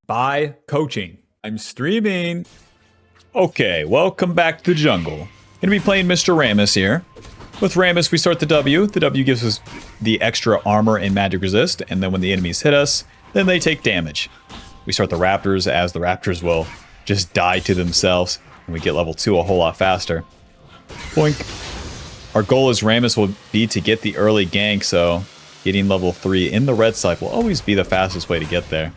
by coaching. I'm streaming. Okay, welcome back to the jungle. Gonna be playing Mr. Rammus here. With Rammus, we start the W. The W gives us the extra armor and magic resist, and then when the enemies hit us, then they take damage. We start the Raptors, as the Raptors will just die to themselves, and we get level 2 a whole lot faster. Boink. Our goal as Rammus will be to get the early gank, so getting level 3 in the red side will always be the fastest way to get there.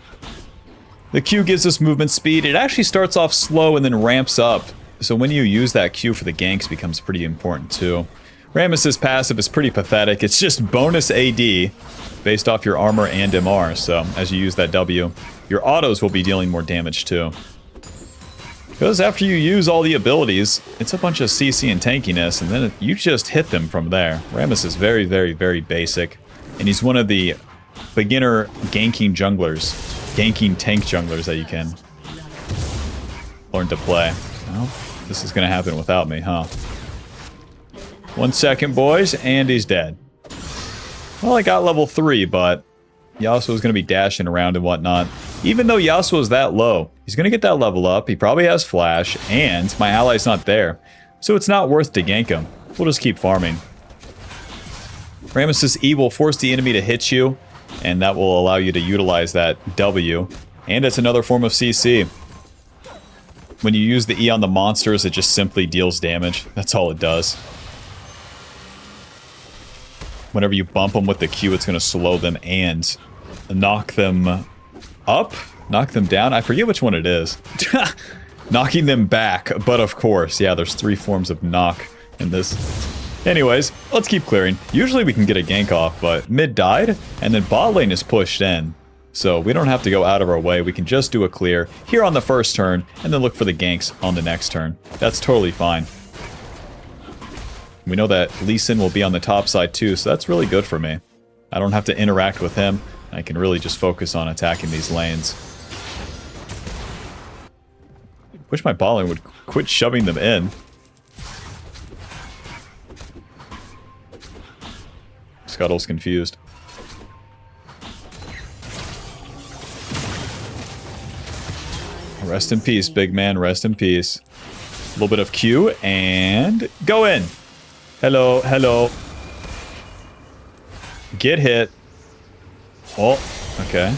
The Q gives us movement speed. It actually starts off slow and then ramps up, so when you use that Q for the ganks becomes pretty important too. Rammus's passive is pretty pathetic. It's just bonus AD based off your armor and MR, so as you use that W, your autos will be dealing more damage too. Because after you use all the abilities, it's a bunch of CC and tankiness, and then you just hit them from there. Rammus is very, very, very basic, and he's one of the beginner ganking junglers, ganking tank junglers that you can learn to play. Well, this is going to happen without me, huh? 1 second, boys, and he's dead. Well, I got level 3, but Yasuo's going to be dashing around and whatnot. Even though Yasuo's that low, he's going to get that level up. He probably has flash, and my ally's not there. So it's not worth to gank him. We'll just keep farming. Rammus's E will force the enemy to hit you, and that will allow you to utilize that W. And it's another form of CC. When you use the E on the monsters, it just simply deals damage. That's all it does. Whenever you bump them with the Q, it's going to slow them and knock them up? Knock them down? I forget which one it is. Knocking them back, but of course, yeah, there's 3 forms of knock in this. Anyways, let's keep clearing. Usually we can get a gank off, but mid died, and then bot lane is pushed in. So we don't have to go out of our way. We can just do a clear here on the first turn, and then look for the ganks on the next turn. That's totally fine. We know that Lee Sin will be on the top side too, so that's really good for me. I don't have to interact with him. I can really just focus on attacking these lanes. Wish my bot lane would quit shoving them in. Scuttle's confused. Rest in peace, big man. Rest in peace. A little bit of Q, and go in. Hello, hello. Get hit. Oh, okay.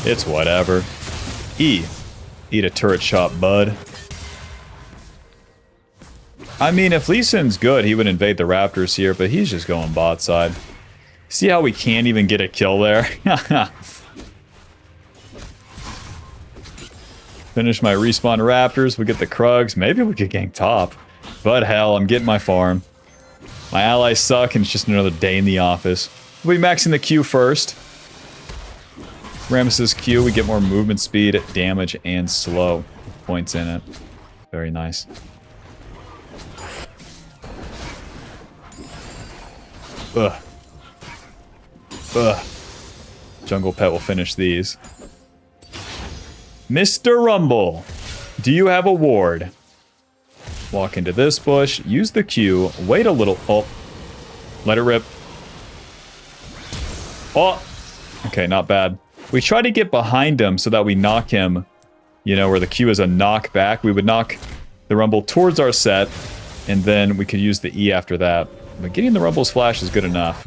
It's whatever. E. Eat a turret shot, bud. I mean, if Lee Sin's good, he would invade the Raptors here, but he's just going bot side. See how we can't even get a kill there? Finish my respawn Raptors, we get the Krugs. Maybe we could gank top. But hell, I'm getting my farm. My allies suck, and it's just another day in the office. We'll be maxing the Q first. Rammus's Q, we get more movement speed, damage, and slow points in it. Very nice. Ugh. Ugh. Jungle Pet will finish these. Mr. Rumble, do you have a ward? Walk into this bush, use the Q, wait a little. Oh. Let it rip. Oh. Okay, not bad. We try to get behind him so that we knock him, you know, where the Q is a knockback. We would knock the Rumble towards our set, and then we could use the E after that. But getting the Rumble's flash is good enough.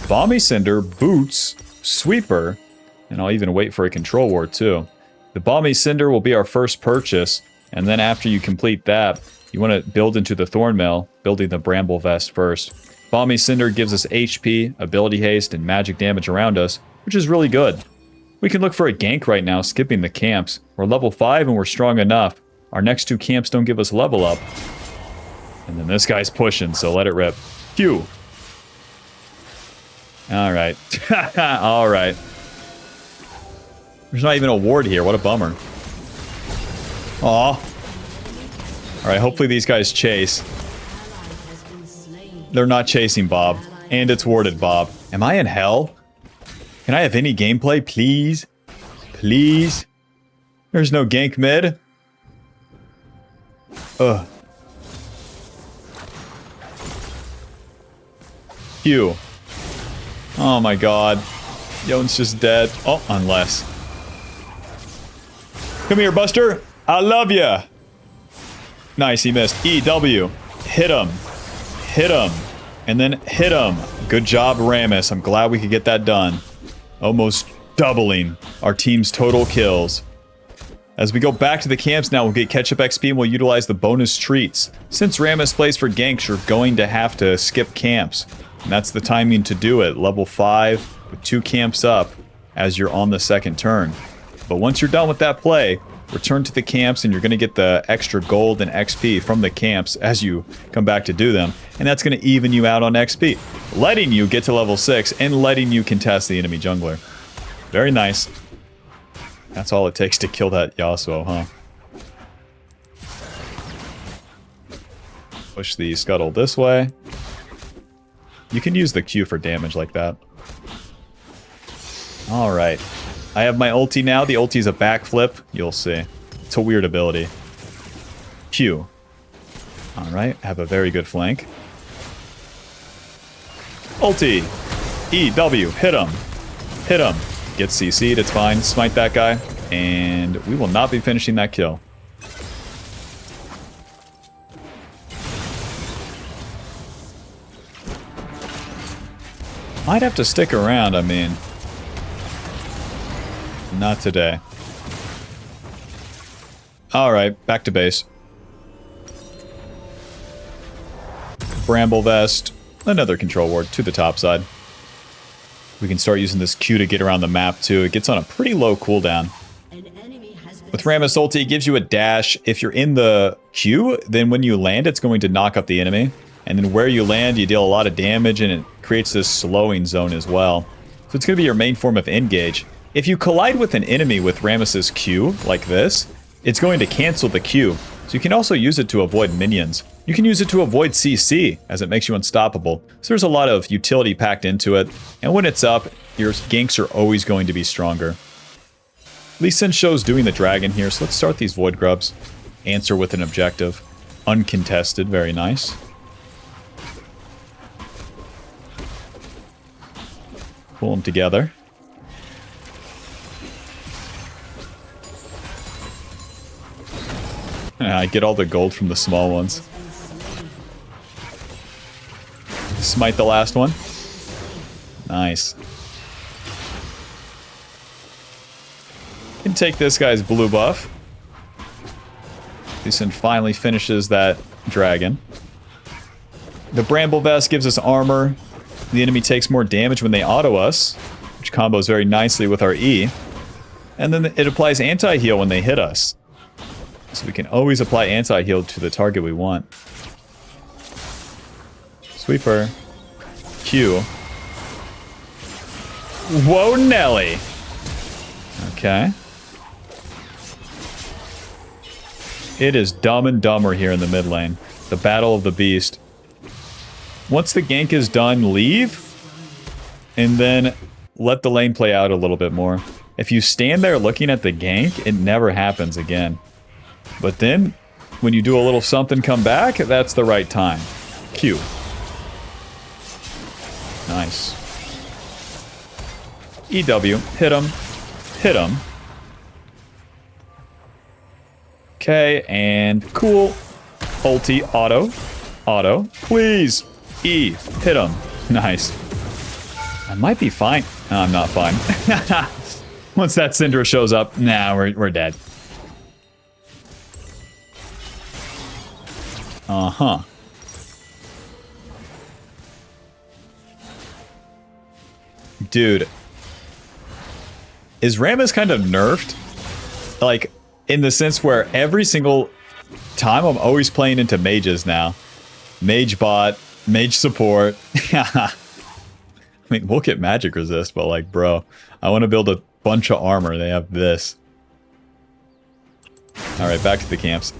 Bomby Cinder, Boots, Sweeper, and I'll even wait for a control ward too. The Bomby Cinder will be our first purchase, and then after you complete that, you want to build into the Thornmail, building the Bramble Vest first. Bomby Cinder gives us HP, ability haste, and magic damage around us, which is really good. We can look for a gank right now, skipping the camps. We're level 5 and we're strong enough. Our next 2 camps don't give us level up. And then this guy's pushing, so let it rip. Q. Alright. Alright. There's not even a ward here, what a bummer. Aw. Alright, hopefully these guys chase. They're not chasing Bob. And it's warded Bob. Am I in hell? Can I have any gameplay, please? Please? There's no gank mid. Ugh. Q. Oh my god. Yon's just dead. Oh, unless. Come here, Buster. I love ya. Nice, he missed. EW. Hit him. Hit him. And then hit him. Good job, Rammus. I'm glad we could get that done. Almost doubling our team's total kills. As we go back to the camps now, we'll get ketchup XP and we'll utilize the bonus treats. Since Rammus plays for ganks, you're going to have to skip camps. And that's the timing to do it. Level 5 with 2 camps up as you're on the second turn. But once you're done with that play, return to the camps and you're going to get the extra gold and XP from the camps as you come back to do them. And that's going to even you out on XP, letting you get to level 6 and letting you contest the enemy jungler. Very nice. That's all it takes to kill that Yasuo, huh? Push the scuttle this way. You can use the Q for damage like that. Alright. I have my ulti now. The ulti's a backflip. You'll see. It's a weird ability. Q. Alright. Have a very good flank. Ulti. EW. Hit him. Hit him. Get CC'd. It's fine. Smite that guy. And we will not be finishing that kill. Might have to stick around, I mean. Not today. Alright, back to base. Bramble Vest. Another control ward to the top side. We can start using this Q to get around the map too. It gets on a pretty low cooldown. With Rammus ulti, it gives you a dash. If you're in the Q, then when you land, it's going to knock up the enemy. And then where you land, you deal a lot of damage and it creates this slowing zone as well. So it's going to be your main form of engage. If you collide with an enemy with Rammus's Q, like this, it's going to cancel the Q. So you can also use it to avoid minions. You can use it to avoid CC, as it makes you unstoppable. So there's a lot of utility packed into it. And when it's up, your ganks are always going to be stronger. Lee Sin shows doing the dragon here, so let's start these Void Grubs. Answer with an objective. Uncontested, very nice. Pull them together. I get all the gold from the small ones. Smite the last one. Nice. Can take this guy's blue buff. Lee Sin finally finishes that dragon. The Bramble Vest gives us armor. The enemy takes more damage when they auto us, which combos very nicely with our E. And then it applies anti-heal when they hit us. So we can always apply anti-heal to the target we want. Sweeper. Q. Whoa, Nelly! Okay. It is dumb and dumber here in the mid lane. The Battle of the Beast. Once the gank is done, leave. And then let the lane play out a little bit more. If you stand there looking at the gank, it never happens again. But then, when you do a little something come back, that's the right time. Q. Nice. EW. Hit him. Hit him. Okay, and cool. Ulti. Auto. Auto. Please. E. Hit him. Nice. I might be fine. No, I'm not fine. Once that Syndra shows up, nah, we're dead. Uh-huh. Dude. Is Rammus kind of nerfed? Like, in the sense where every single time I'm always playing into mages now. Mage bot, mage support. I mean, we'll get magic resist, but like, bro, I want to build a bunch of armor. They have this. Alright, back to the camps.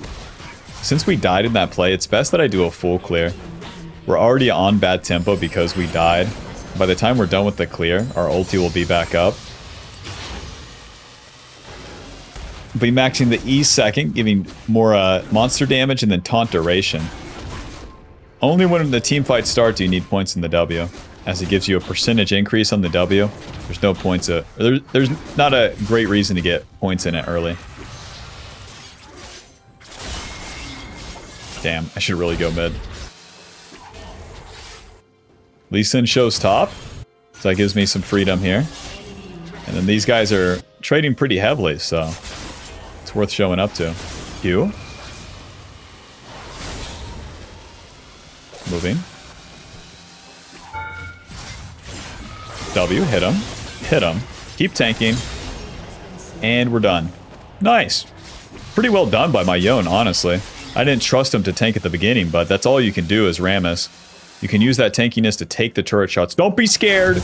Since we died in that play, it's best that I do a full clear. We're already on bad tempo because we died. By the time we're done with the clear, our ulti will be back up. Be maxing the E second, giving more monster damage and then taunt duration. Only when the team fight starts do you need points in the W, as it gives you a percentage increase on the W. There's no points. There's not a great reason to get points in it early. Damn, I should really go mid. Lee Sin shows top. So that gives me some freedom here. And then these guys are trading pretty heavily, so it's worth showing up to. Q. Moving. W, hit him. Hit him. Keep tanking. And we're done. Nice. Pretty well done by my Yone, honestly. I didn't trust him to tank at the beginning, but that's all you can do as Rammus. You can use that tankiness to take the turret shots. Don't be scared.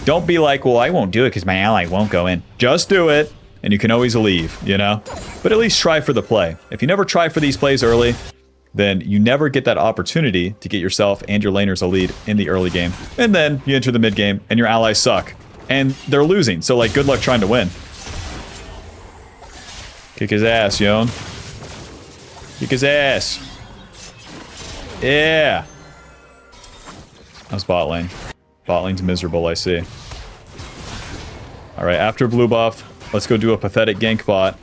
Don't be like, well, I won't do it because my ally won't go in. Just do it, and you can always leave, you know? But at least try for the play. If you never try for these plays early, then you never get that opportunity to get yourself and your laners a lead in the early game. And then you enter the mid game, and your allies suck. And they're losing, so, like, good luck trying to win. Kick his ass, Yone. Kick his ass. Yeah. How's bot lane? Bot lane's miserable, I see. Alright, after blue buff, let's go do a pathetic gank bot.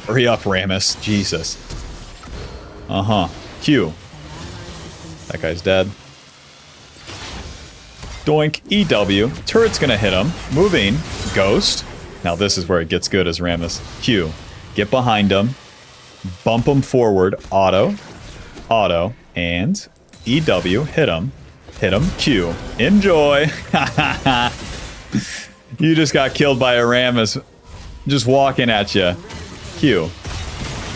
Hurry up, Rammus. Jesus. Uh-huh. Q. That guy's dead. Doink. EW. Turret's gonna hit him. Moving. Ghost. Now this is where it gets good as Rammus. Q. Get behind him. Bump him forward. Auto. Auto. And EW. Hit him. Hit him. Q. Enjoy. You just got killed by a Rammus just walking at you. Q.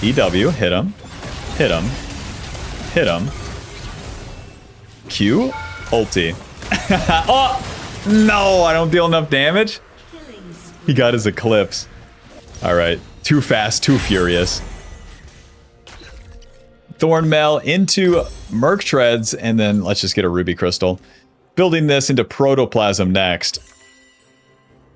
EW. Hit him. Hit him. Hit him. Q. Ulti. Oh! No, I don't deal enough damage. He got his Eclipse. Alright. Too fast, too furious. Thornmail into Merc Treads, and then let's just get a Ruby Crystal. Building this into Protoplasm next.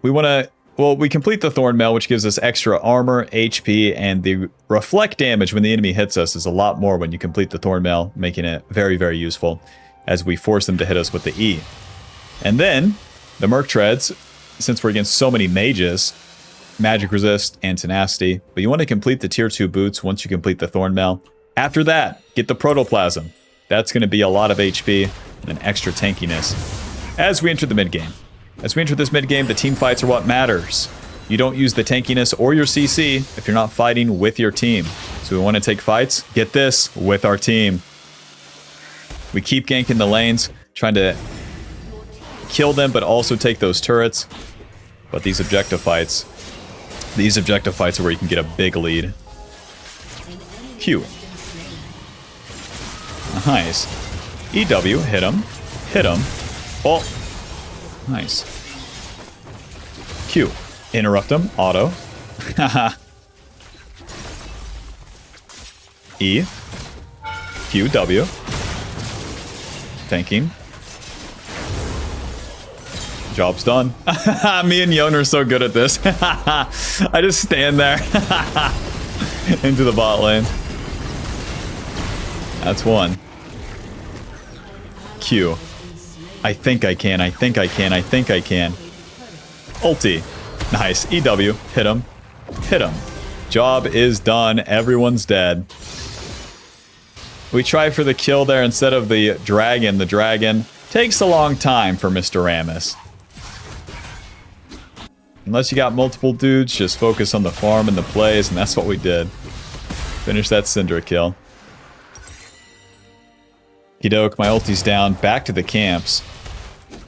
We want to... Well, we complete the Thornmail, which gives us extra armor, HP, and the reflect damage when the enemy hits us is a lot more when you complete the Thornmail, making it very, very useful as we force them to hit us with the E. And then, the Merc Treads, since we're against so many mages, magic resist and tenacity, but you want to complete the tier 2 boots once you complete the Thornmail. After that, get the Protoplasm. That's going to be a lot of HP and an extra tankiness as we enter the mid game. As we enter this mid game, the team fights are what matters. You don't use the tankiness or your CC if you're not fighting with your team. So we want to take fights, get this, with our team. We keep ganking the lanes, trying to kill them, but also take those turrets. But these objective fights are where you can get a big lead. Q. Nice. EW, hit him. Hit him. Oh. Nice. Q. Interrupt him. Auto. Haha. E. Q. W. Tanking. Job's done. Me and Yone are so good at this. I just stand there. Into the bot lane. That's one. Q. I think I can. I think I can. I think I can. Ulti. Nice. EW. Hit him. Hit him. Job is done. Everyone's dead. We try for the kill there instead of the dragon. The dragon takes a long time for Mr. Rammus. Unless you got multiple dudes, just focus on the farm and the plays, and that's what we did. Finish that Syndra kill. Kidoke, my ulti's down. Back to the camps.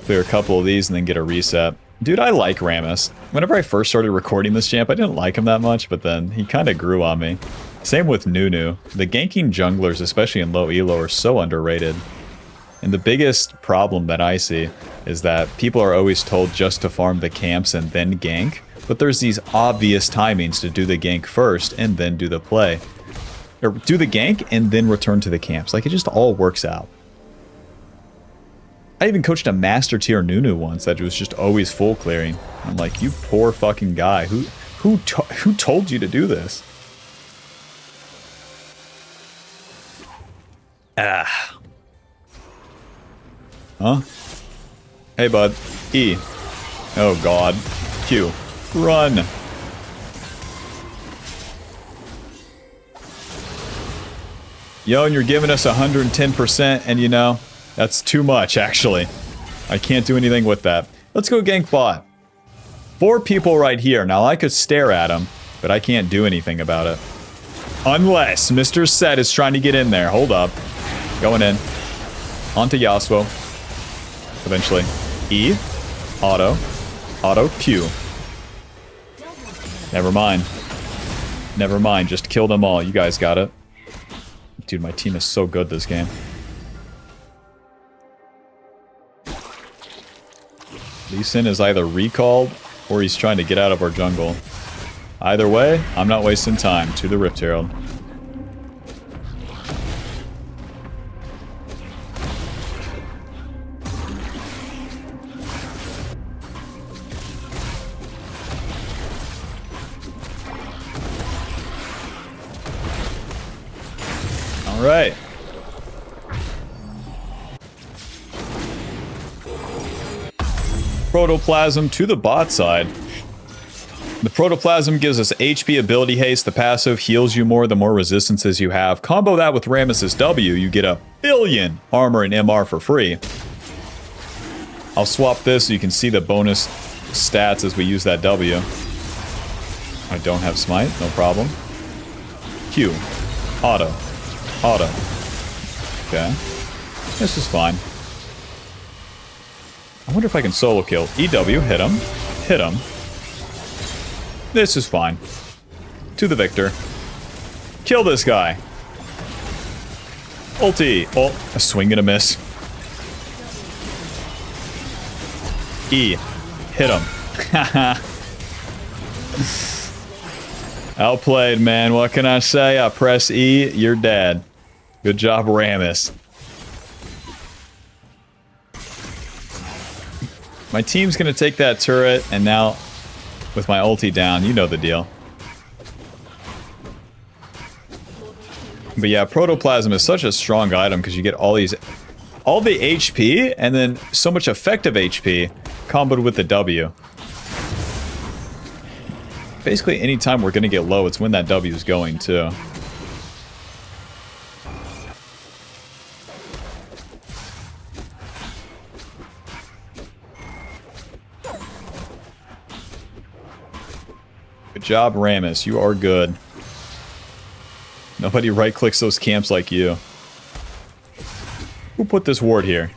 Clear a couple of these and then get a reset. Dude, I like Rammus. Whenever I first started recording this champ, I didn't like him that much, but then he kind of grew on me. Same with Nunu. The ganking junglers, especially in low elo, are so underrated. And the biggest problem that I see is that people are always told just to farm the camps and then gank, but there's these obvious timings to do the gank first and then do the play. Or do the gank and then return to the camps. Like, it just all works out. I even coached a master tier Nunu once that was just always full clearing. I'm like, you poor fucking guy. Who told you to do this? Ah. Huh? Hey, bud. E. Oh god. Q. Run. Yo, and you're giving us 110%, and you know, that's too much, actually. I can't do anything with that. Let's go gank bot. 4 people right here. Now, I could stare at them, but I can't do anything about it. Unless Mr. Set is trying to get in there. Hold up. Going in. Onto Yasuo. Eventually. E. Auto. Auto. Q. Never mind. Never mind. Just kill them all. You guys got it. Dude, my team is so good this game. Lee Sin is either recalled or he's trying to get out of our jungle. Either way, I'm not wasting time. To the Rift Herald. All right. Protoplasm to the bot side. The Protoplasm gives us HP ability haste. The passive heals you more the more resistances you have. Combo that with Rammus's W, you get 1 billion armor and MR for free. I'll swap this so you can see the bonus stats as we use that W. I don't have smite, no problem. Q. Auto. Auto. Okay. This is fine. I wonder if I can solo kill. EW, hit him. Hit him. This is fine. To the victor. Kill this guy. Ulti. Oh, a swing and a miss. E. Hit him. Outplayed, man. What can I say? I press E, you're dead. Good job, Rammus. My team's gonna take that turret, and now, with my ulti down, you know the deal. But yeah, Protoplasm is such a strong item because you get all the HP, and then so much effective HP, comboed with the W. Basically, anytime we're gonna get low, it's when that W is going, too. Good job, Rammus. You are good. Nobody right-clicks those camps like you. Who put this ward here?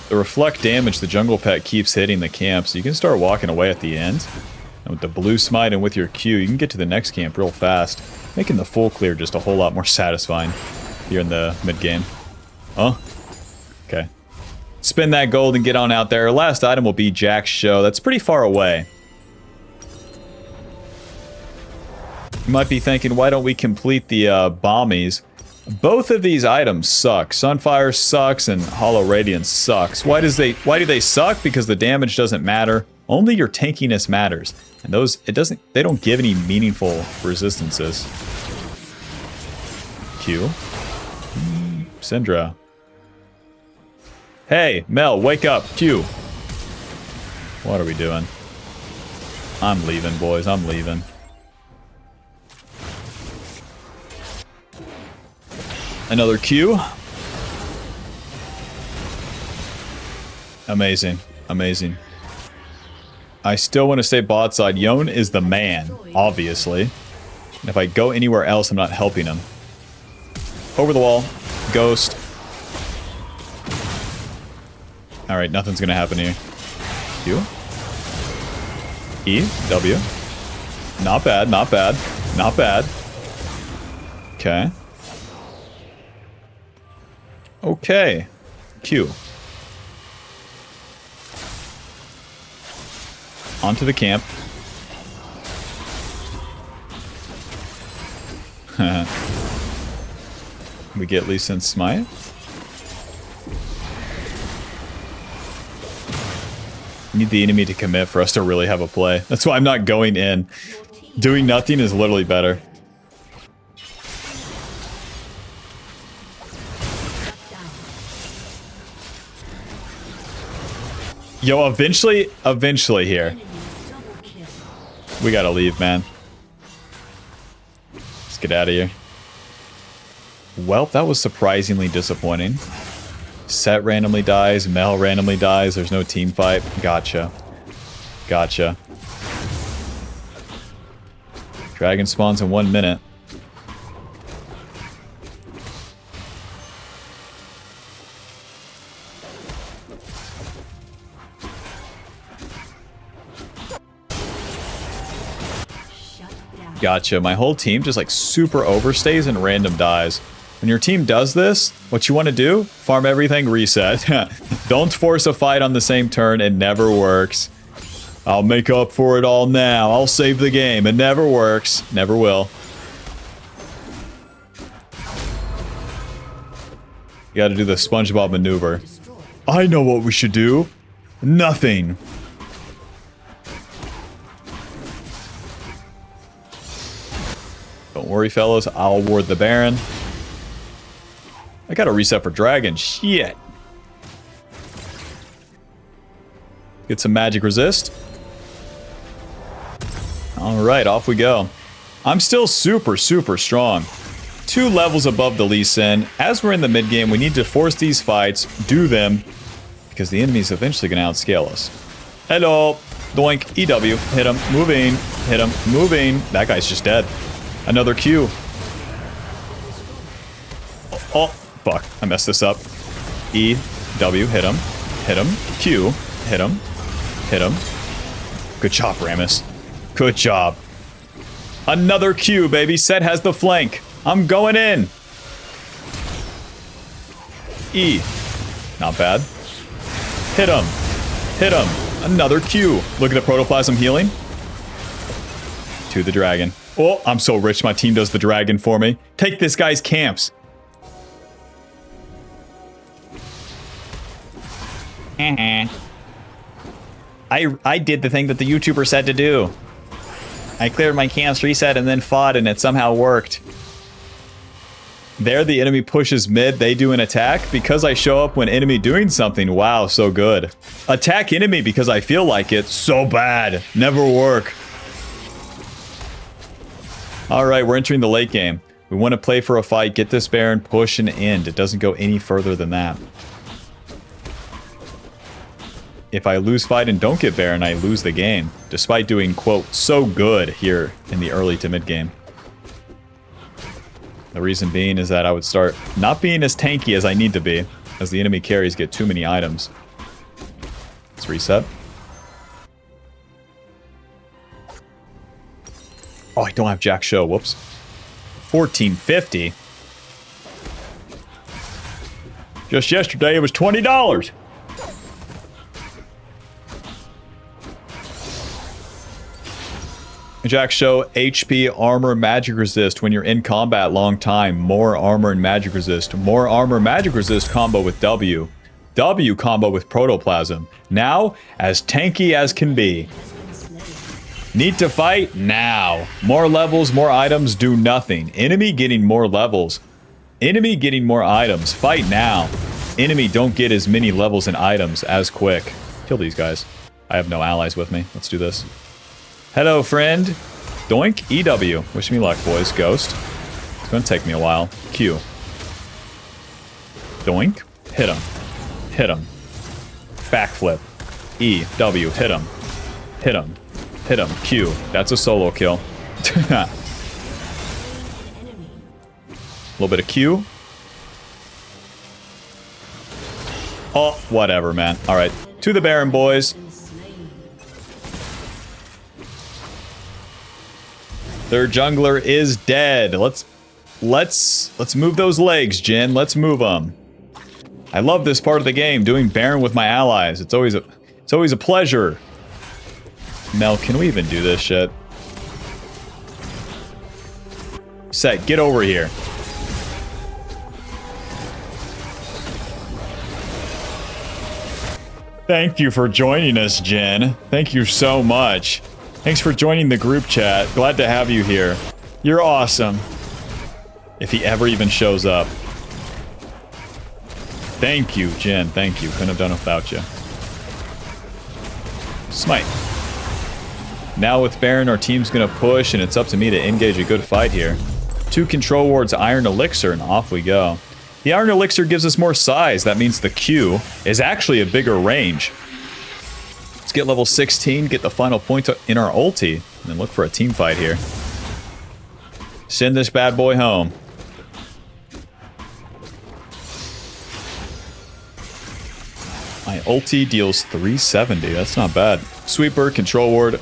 The reflect damage, the jungle pet keeps hitting the camp, so you can start walking away at the end. And with the blue smite and with your Q, you can get to the next camp real fast, making the full clear just a whole lot more satisfying here in the mid-game. Huh? Okay. Spin that gold and get on out there. Our last item will be Jack's Show. That's pretty far away. You might be thinking, why don't we complete the bombies? Both of these items suck. Sunfire sucks and Hollow Radiance sucks. Why do they suck? Because the damage doesn't matter. Only your tankiness matters. And they don't give any meaningful resistances. Q. Syndra. Hey, Mel, wake up. Q. What are we doing? I'm leaving, boys. I'm leaving. Another Q. Amazing. Amazing. I still want to stay bot side. Yone is the man, obviously. And if I go anywhere else, I'm not helping him. Over the wall. Ghost. Alright, nothing's gonna happen here. Q. E. W. Not bad, not bad. Not bad. Okay. Okay. Q. Onto the camp. We get Lee Sin's smite. Need the enemy to commit for us to really have a play. That's why I'm not going in. Doing nothing is literally better. Yo, eventually here. We gotta leave, man. Let's get out of here. Well, that was surprisingly disappointing. Set randomly dies, Mel randomly dies, there's no team fight. Gotcha. Gotcha. Dragon spawns in 1 minute. Gotcha. My whole team just like super overstays and random dies. When your team does this, what you want to do? Farm everything, reset. Don't force a fight on the same turn. It never works. I'll make up for it all now. I'll save the game. It never works. Never will. You gotta do the SpongeBob maneuver. I know what we should do. Nothing. Don't worry, fellas. I'll ward the Baron. I gotta reset for Dragon. Shit. Get some magic resist. Alright, off we go. I'm still super strong. 2 levels above the Lee Sin. As we're in the mid game, we need to force these fights, do them, because the enemy's eventually gonna outscale us. Hello. Doink. EW. Hit him. Moving. Hit him. Moving. That guy's just dead. Another Q. Oh, fuck. I messed this up. E, W, hit him. Hit him. Q, hit him. Hit him. Good job, Rammus. Good job. Another Q, baby. Set has the flank. I'm going in. E. Not bad. Hit him. Hit him. Another Q. Look at the protoplasm healing. To the dragon. Oh, I'm so rich. My team does the dragon for me. Take this guy's camps. I did the thing that the YouTuber said to do. I cleared my camps, reset, and then fought, and it somehow worked. There, the enemy pushes mid. They do an attack. Because I show up when enemy doing something. Wow, so good. Attack enemy because I feel like it. So bad. Never work. Alright, we're entering the late game. We want to play for a fight, get this Baron, push, and end. It doesn't go any further than that. If I lose fight and don't get Baron, I lose the game. Despite doing, quote, so good here in the early to mid game. The reason being is that I would start not being as tanky as I need to be, as the enemy carries get too many items. Let's reset. Oh, I don't have Jack Show. Whoops. 1450. Just yesterday, it was $20. Jack Show, HP, armor, magic resist. When you're in combat long time, more armor and magic resist. More armor, magic resist combo with W. W combo with protoplasm. Now, as tanky as can be. Need to fight? Now. More levels, more items, do nothing. Enemy getting more levels. Enemy getting more items. Fight now. Enemy don't get as many levels and items as quick. Kill these guys. I have no allies with me. Let's do this. Hello, friend. Doink. EW. Wish me luck, boys. Ghost. It's gonna take me a while. Q. Doink. Hit him. Hit him. Backflip. E. W. Hit him. Hit him. Hit him. Q. That's a solo kill. A little bit of Q. Oh, whatever, man. Alright. To the Baron, boys. Their jungler is dead. Let's move those legs, Jin. Let's move them. I love this part of the game, doing Baron with my allies. It's always a pleasure. Mel, can we even do this shit? Set, get over here. Thank you for joining us, Jen. Thank you so much. Thanks for joining the group chat. Glad to have you here. You're awesome. If he ever even shows up. Thank you, Jen. Thank you. Couldn't have done it without you. Smite. Now with Baron, our team's going to push, and it's up to me to engage a good fight here. 2 control wards, Iron Elixir, and off we go. The Iron Elixir gives us more size. That means the Q is actually a bigger range. Let's get level 16, get the final point in our ulti, and then look for a team fight here. Send this bad boy home. My ulti deals 370. That's not bad. Sweeper, control ward.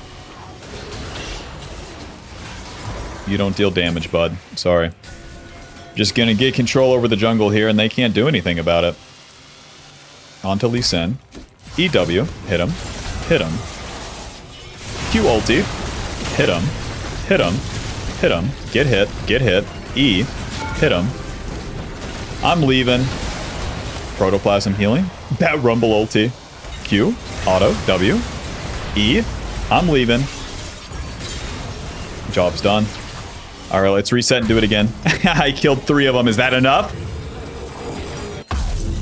You don't deal damage, bud. Sorry. Just gonna get control over the jungle here, and they can't do anything about it. On to Lee Sin. EW. Hit him. Hit him. Q ulti. Hit him. Hit him. Hit him. Get hit. Get hit. E. Hit him. I'm leaving. Protoplasm healing. That Rumble ulti. Q. Auto. W. E. I'm leaving. Job's done. Alright, let's reset and do it again. I killed 3 of them. Is that enough?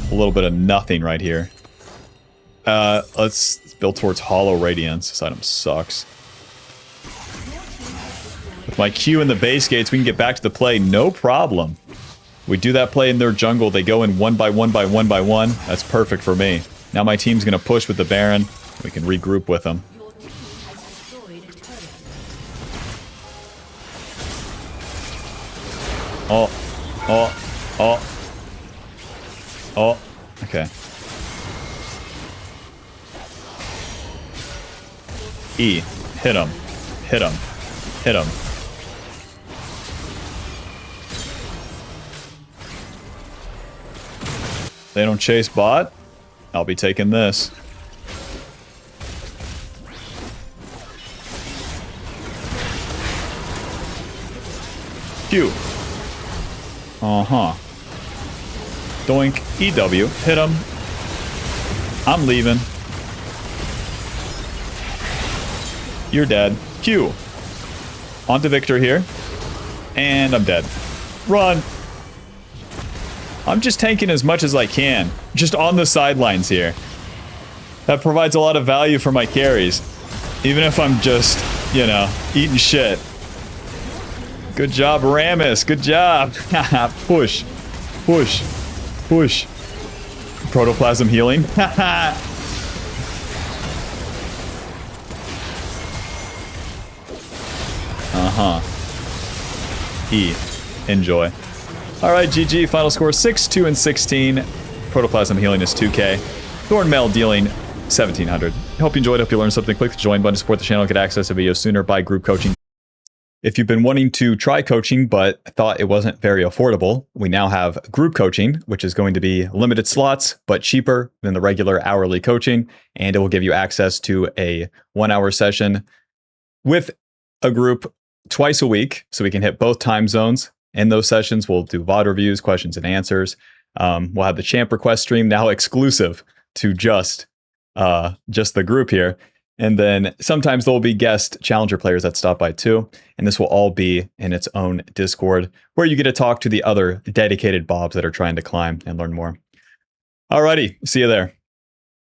A little bit of nothing right here. Let's build towards Hollow Radiance. This item sucks. With my Q in the base gates, we can get back to the play. No problem. We do that play in their jungle. They go in 1 by 1 by 1 by 1. That's perfect for me. Now my team's going to push with the Baron. We can regroup with them. Oh, oh, oh, oh, okay. E, hit him, hit him, hit him. They don't chase bot. I'll be taking this. Q. Uh-huh. Doink. EW. Hit him. I'm leaving. You're dead. Q. On to Victor here. And I'm dead. Run. I'm just tanking as much as I can. Just on the sidelines here. That provides a lot of value for my carries. Even if I'm just, you know, eating shit. Good job, Rammus. Good job. Push. Push. Push. Protoplasm healing. Uh-huh. E. Enjoy. Alright, GG. Final score 6-2 and 16. Protoplasm healing is 2k. Thornmail dealing 1700. Hope you enjoyed. Hope you learned something. Click the join button to support the channel. Get access to videos sooner. Buy group coaching. If you've been wanting to try coaching but thought it wasn't very affordable, we now have group coaching, which is going to be limited slots, but cheaper than the regular hourly coaching. And it will give you access to a 1-hour session with a group twice a week. So we can hit both time zones. In those sessions, we'll do VOD reviews, questions and answers. We'll have the champ request stream now exclusive to just the group here. And then sometimes there'll be guest challenger players that stop by too. And this will all be in its own Discord where you get to talk to the other dedicated bobs that are trying to climb and learn more. Alrighty, see you there.